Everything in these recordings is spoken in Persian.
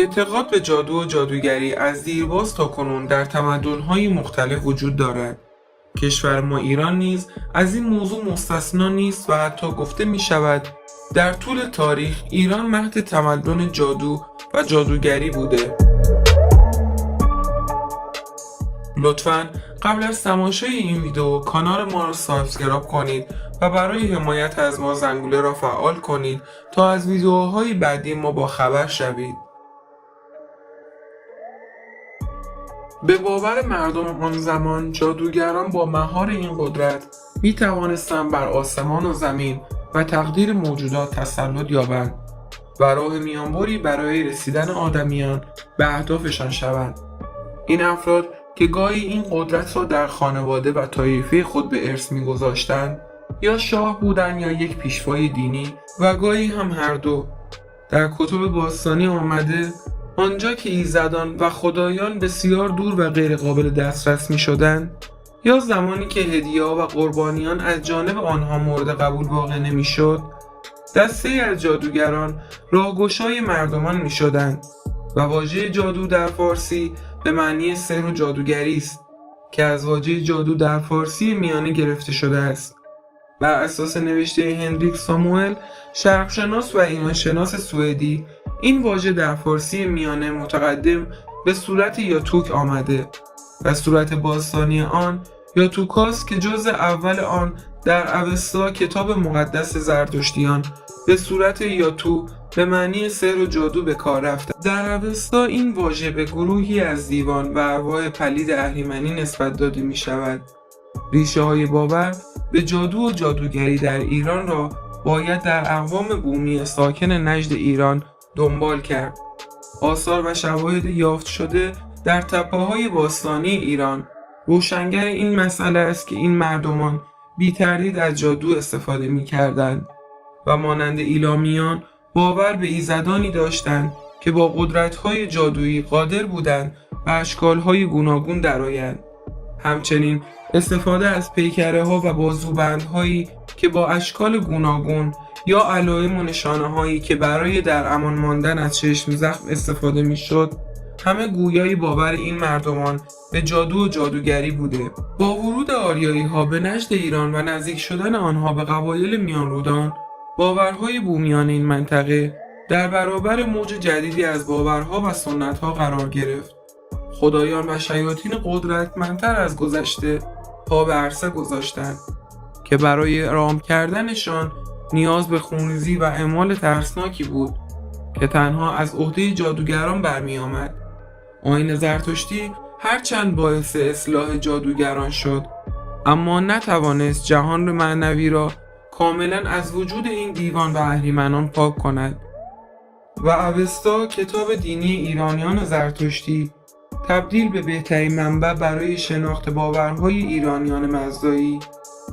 اعتقاد به جادو و جادوگری از دیرباز تا کنون در تمدن‌های مختلف وجود دارد. کشور ما ایران نیز از این موضوع مستثنا نیست و حتی گفته می شود در طول تاریخ ایران مهد تمدن جادو و جادوگری بوده. لطفاً قبل از تماشای این ویدیو کانال ما را سابسکرایب کنید و برای حمایت از ما زنگوله را فعال کنید تا از ویدیوهای بعدی ما با خبر شوید. به باور مردم آن زمان جادوگران با مهار این قدرت می توانستند بر آسمان و زمین و تقدیر موجودات تسلط یابند و راه میانبری برای رسیدن آدمیان به اهدافشان شوند. این افراد که گاهی این قدرت را در خانواده و طایفه خود به ارث می‌گذاشتند یا شاه بودند یا یک پیشوای دینی و گاهی هم هر دو. در کتب باستانی آمده آنجا که ایزدان و خدایان بسیار دور و غیر قابل دسترس می شدند یا زمانی که هدیه‌ها و قربانیان از جانب آنها مورد قبول واقع نمی شد، دسته از جادوگران راهگشای مردمان می شدند و واژه جادو در فارسی به معنی سحر و جادوگری است که از واژه جادو در فارسی میانه گرفته شده است. بر اساس نوشته هنریک ساموئل شرقشناس و ایرانشناس سوئدی این واژه در فارسی میانه متقدم به صورت یاتوک آمده و صورت باستانی آن یاتوکاست که جزء اول آن در اوستا کتاب مقدس زرتشتیان به صورت یاتو به معنی سحر و جادو به کار رفته. در اوستا این واژه به گروهی از دیوان و ارواح پلید اهریمنی نسبت داده می شود. ریشه های باور به جادو و جادوگری در ایران را باید در اقوام بومی ساکن نجد ایران دنبال کرد. آثار و شواهد یافت شده در تپه‌های باستانی ایران روشنگر این مسئله است که این مردمان بی تردید از جادو استفاده می کردند و مانند ایلامیان باور به ایزدانی داشتند که با قدرت‌های جادویی قادر بودند به اشکال‌های گوناگون درآیند. همچنین استفاده از پیکره‌ها و بازوبندهایی که با اشکال گوناگون یا علائم و نشانه‌هایی که برای در امان ماندن از چشم زخم استفاده می‌شد، همه گویای باور این مردمان به جادو و جادوگری بوده. با ورود آریایی‌ها به نجد ایران و نزدیک شدن آنها به قبایل میانرودان، باورهای بومیان این منطقه در برابر موج جدیدی از باورها و سنت‌ها قرار گرفت. خدایان و شیاطین قدرتمندتر از گذشته پا به عرصه گذاشتند که برای رام کردنشان نیاز به خونریزی و اعمال ترسناکی بود که تنها از عهده جادوگران برمی آمد. آیین زرتشتی هرچند باعث اصلاح جادوگران شد، اما نتوانست جهان معنوی را کاملا از وجود این دیوان و اهریمنان پاک کند و اوستا کتاب دینی ایرانیان زرتشتی تبدیل به بهترین منبع برای شناخت باورهای ایرانیان مزدایی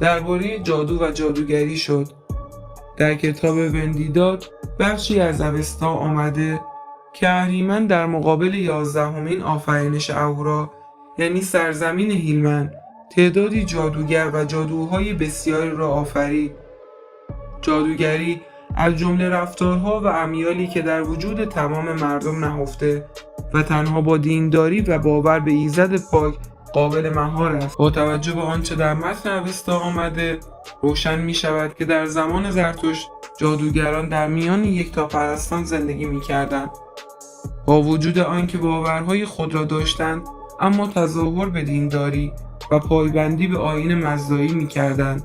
درباره جادو و جادوگری شد. در کتاب وندیداد بخشی از اوستا آمده که اهریمن در مقابل 11مین آفرینش اهورا یعنی سرزمین هیلمن تعدادی جادوگر و جادوهای بسیاری را آفرید. جادوگری از جمله رفتارها و امیالی که در وجود تمام مردم نهفته و تنها با دینداری و باور به ایزد پاک قابل مهار است. با توجه به آنچه در متن اوستا آمده روشن می شود که در زمان زرتشت جادوگران در میان یکتاپرستان زندگی می کردند. با وجود آنکه باورهای خود را داشتند اما تظاهر به دینداری و پایبندی به آیین مزدایی می کردند.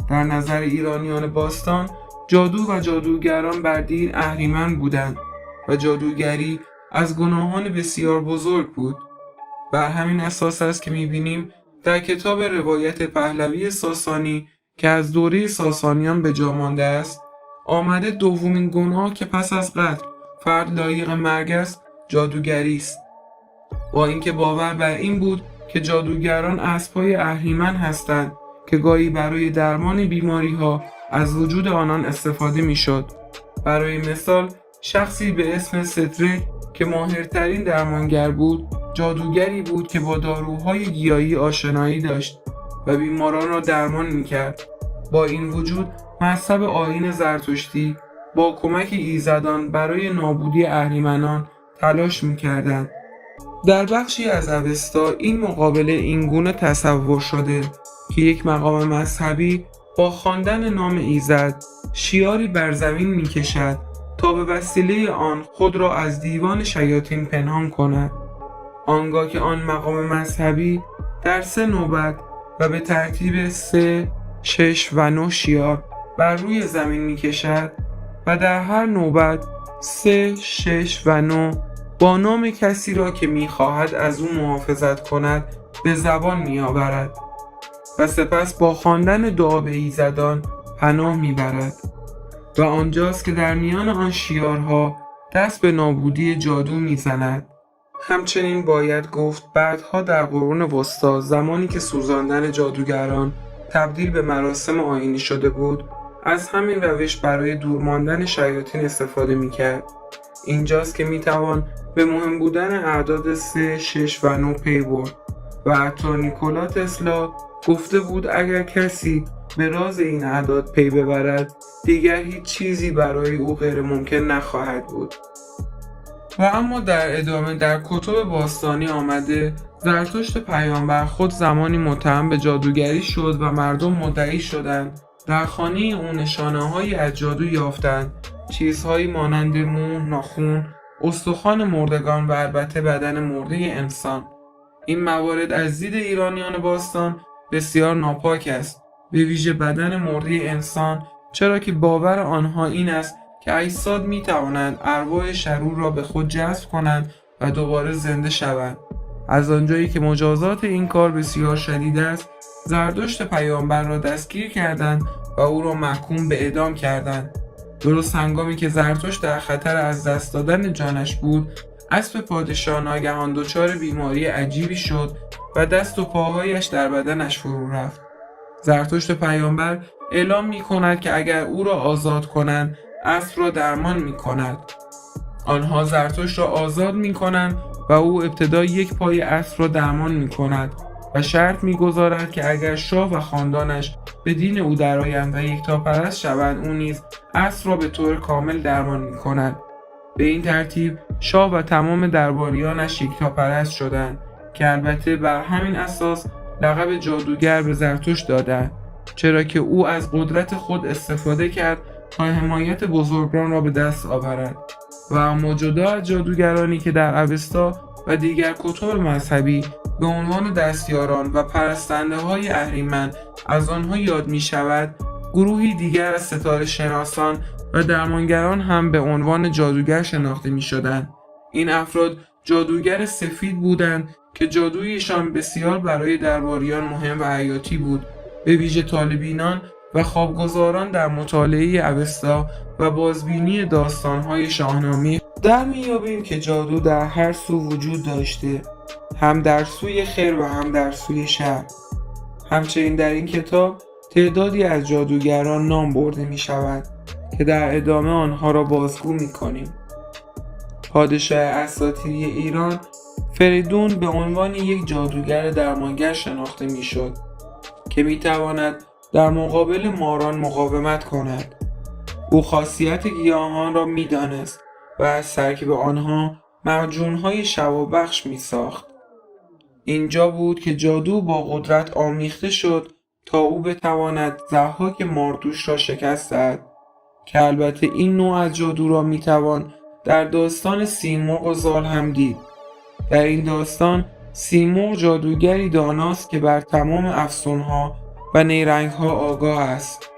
در نظر ایرانیان باستان جادو و جادوگران بر دین اهریمن بودند و جادوگری از گناهان بسیار بزرگ بود. بر همین اساس است که می‌بینیم در کتاب روایت پهلوی ساسانی که از دوره ساسانیان به جا مانده است آمده دومین گناه که پس از قتل فرد لایق مرگ است جادوگری است. با اینکه باور بر این بود که جادوگران اسب‌های اهریمن هستند که گاهی برای درمان بیماری‌ها از وجود آنان استفاده می‌شد. برای مثال شخصی به اسم سترک که ماهرترین درمانگر بود جادوگری بود که با داروهای گیاهی آشنایی داشت و بیماران را درمان می‌کرد. با این وجود مذهب آیین زرتشتی با کمک ایزدان برای نابودی اهریمنان تلاش می‌کردند. در بخشی از اوستا این مقابله اینگونه تصور شده که یک مقام مذهبی با خواندن نام ایزد شیاری بر زمین می‌کشد تا به وسیله آن خود را از دیوان شیاطین پنهان کند. آنگاه که آن مقام مذهبی در 3 نوبت و به ترتیب 3، 6 و 9 شیار بر روی زمین می‌کشد و در هر نوبت 3، 6 و 9 با نام کسی را که می‌خواهد از او محافظت کند به زبان می‌آورد و سپس با خواندن دعا به ایزدان پناه می‌برد و آنجاست که در میان آن شیارها دست به نابودی جادو می‌زند. همچنین باید گفت بعدها در قرون وسطی زمانی که سوزاندن جادوگران تبدیل به مراسم آیینی شده بود، از همین روش برای دور ماندن شیاطین استفاده می‌کرد. اینجاست که می‌توان به مهم بودن اعداد 3، 6 و 9 پی برد و حتی نیکولا تسلا گفته بود اگر کسی به راز این اعداد پی ببرد دیگر هیچ چیزی برای او غیر ممکن نخواهد بود. و اما در ادامه در کتب باستانی آمده زرتشت پیامبر خود زمانی متهم به جادوگری شد و مردم مدعی شدند در خانه او نشانه‌هایی از جادو یافتند، چیزهایی مانند مو، ناخن، استخوان مردگان و البته بدن مرده انسان. این موارد از دید ایرانیان باستان بسیار ناپاک است، به ویژه بدن مرده انسان، چرا که باور آنها این است که اجساد می توانند ارواح شرور را به خود جذب کنند و دوباره زنده شوند. از آنجایی که مجازات این کار بسیار شدید است، زرتشت پیامبر را دستگیر کردند و او را محکوم به اعدام کردند. درست هنگامی که زرتشت در خطر از دست دادن جانش بود، اسب پادشاه ناگهان دچار بیماری عجیبی شد و دست و پاهایش در بدنش فرو رفت. زرتشت پیامبر اعلام می کند که اگر او را آزاد کنند اسب را درمان می کند. آنها زرتشت را آزاد می کنند و او ابتدا یک پای اسب را درمان می کند و شرط می گذارد که اگر شاه و خاندانش به دین او درآیند و یکتاپرست شوند او نیز اسب را به طور کامل درمان می کند. به این ترتیب شاه و تمام درباریانش یکتاپرست شدند که البته بر همین اساس لقب جادوگر به زرتشت دادند، چرا که او از قدرت خود استفاده کرد تا حمایت بزرگان را به دست آورد. و اما جدا از جادوگرانی که در اوستا و دیگر کتب مذهبی به عنوان دستیاران و پرستنده های اهریمن از آنها یاد می شود، گروهی دیگر از ستاره شناسان و درمانگران هم به عنوان جادوگر شناخته می شدند. این افراد جادوگر سفید بودند که جادویشان بسیار برای درباریان مهم و حیاتی بود، به ویژه طالبینان و خوابگزاران در مطالعه اوستا و بازبینی داستان‌های شاهنامه در می‌یابیم که جادو در هر سو وجود داشته، هم در سوی خیر و هم در سوی شر. همچنین در این کتاب تعدادی از جادوگران نام برده می‌شود که در ادامه آنها را بازگو می‌کنیم. پادشاه اساطیری ایران فریدون به عنوان یک جادوگر درمانگر شناخته می‌شد که می‌تواند در مقابل ماران مقاومت کند. او خاصیت گیاهان را می‌دانست و از ترکیب آنها معجون‌های شفابخش می‌ساخت. اینجا بود که جادو با قدرت آمیخته شد تا او بتواند ضحاک ماردوش را شکست دهد، که البته این نوع از جادو را می‌توان در داستان سیمرغ و زال هم دید. در این داستان سیمرغ جادوگری داناست که بر تمام افسون‌ها و نیرنگ‌ها آگاه است.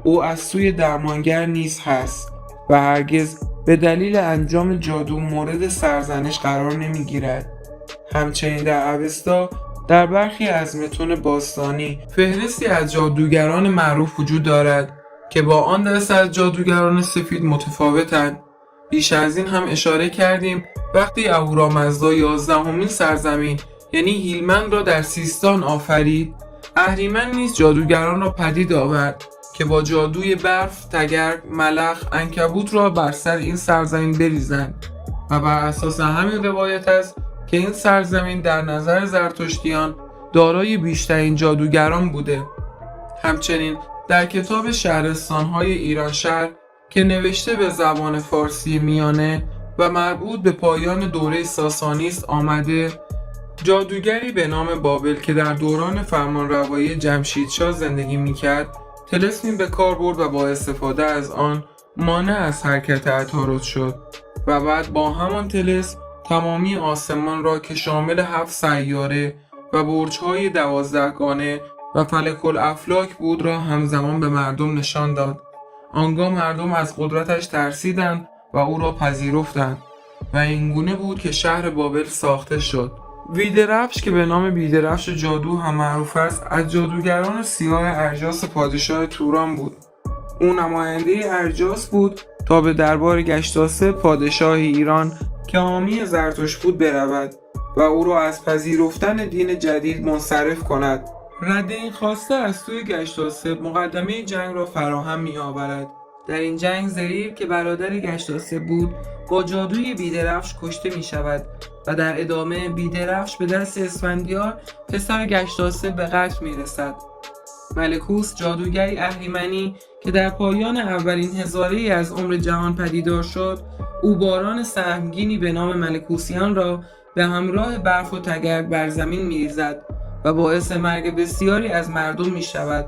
او از سوی درمانگر نیز هست و هرگز به دلیل انجام جادو مورد سرزنش قرار نمی‌گیرد. همچنین در اوستا در برخی از متون باستانی فهرستی از جادوگران معروف وجود دارد که با آن دسته از جادوگران سفید متفاوتند. بیش از این هم اشاره کردیم وقتی اهورامزدا 11مین سرزمین یعنی هیلمن را در سیستان آفرید، اهریمن نیز جادوگران را پدید آورد که با جادوی برف، تگرگ، ملخ، عنکبوت را بر سر این سرزمین بریزند و بر اساس همین روایت است که این سرزمین در نظر زرتشتیان دارای بیشترین جادوگران بوده. همچنین در کتاب شهرستان‌های ایرانشهر که نوشته به زبان فارسی میانه و مربوط به پایان دوره ساسانی است آمده. جادوگری به نام بابل که در دوران فرمانروایی جمشیدشاه زندگی میکرد طلسمی به کار برد و با استفاده از آن مانع از حرکت عطارد شد و بعد با همان طلسم تمامی آسمان را که شامل 7 سیاره و برج‌های 12 گانه و فلک الافلاک بود را همزمان به مردم نشان داد. آنگاه مردم از قدرتش ترسیدند و او را پذیرفتند و اینگونه بود که شهر بابل ساخته شد. ویدرفش که به نام بیدرفش جادو هم معروف است، از جادوگران سیاه ارجاس پادشاه توران بود. او نماینده ارجاس بود تا به دربار گشتاسه پادشاه ایران که حامی زرتشت بود برود و او را از پذیرفتن دین جدید منصرف کند. رد این خواسته از سوی گشتاسه مقدمه جنگ را فراهم می آورد. در این جنگ زریر که برادر گشتاسه بود با جادوی بیدرفش کشته می شود و در ادامه بیدرفش به دست اسفندیار پسر گشتاسه به قتل می رسد. ملکوس جادوگری اهریمنی که در پایان اولین هزاره‌ای از عمر جهان پدیدار شد، او باران سهمگینی به نام ملکوسیان را به همراه برف و تگرگ بر زمین می‌ریزد و باعث مرگ بسیاری از مردم می‌شود.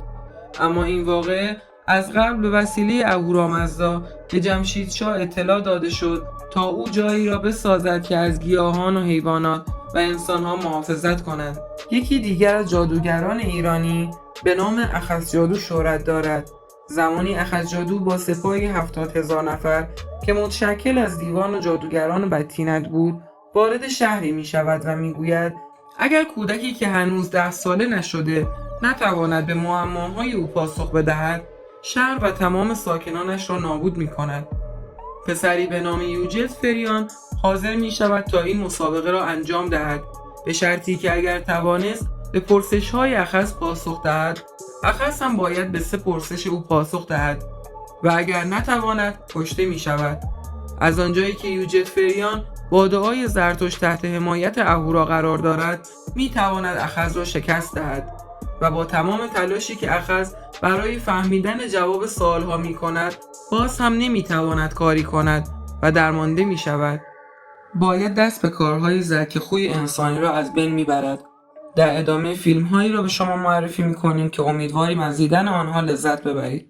اما این واقعه از قبل به وسیله اهورامزدا به جمشیدشاه اطلاع داده شد تا او جایی را بسازد که از گیاهان و حیوانات و انسانها محافظت کنند. یکی دیگر از جادوگران ایرانی به نام اخذجادو شهرت دارد. زمانی اخذجادو با سپاهی 70,000 نفر که متشکل از دیوان جادوگران بدتینت بود وارد شهری می شود و می گوید اگر کودکی که هنوز 10 ساله نشده نتواند به معماهای او پاسخ بدهد، شهر و تمام ساکنانش را نابود می کند. پسری به نام یوجت فریان حاضر می شود تا این مسابقه را انجام دهد، به شرطی که اگر توانست به پرسش‌های اخذ پاسخ دهد، اخذ هم باید به 3 پرسش او پاسخ دهد و اگر نتواند کشته می شود. از آنجایی که یوجت فریان با دعای زرتشت تحت حمایت اهورا قرار دارد، می تواند اخذ را شکست دهد و با تمام تلاشی که اخذ برای فهمیدن جواب سوالها می کند، باز هم نمی تواند کاری کند و درمانده می شود. باید دست به کارهای زد که خوی انسانی را از بین می برد. در ادامه فیلم هایی را به شما معرفی می کنیم که امیدواریم از دیدن آنها لذت ببرید.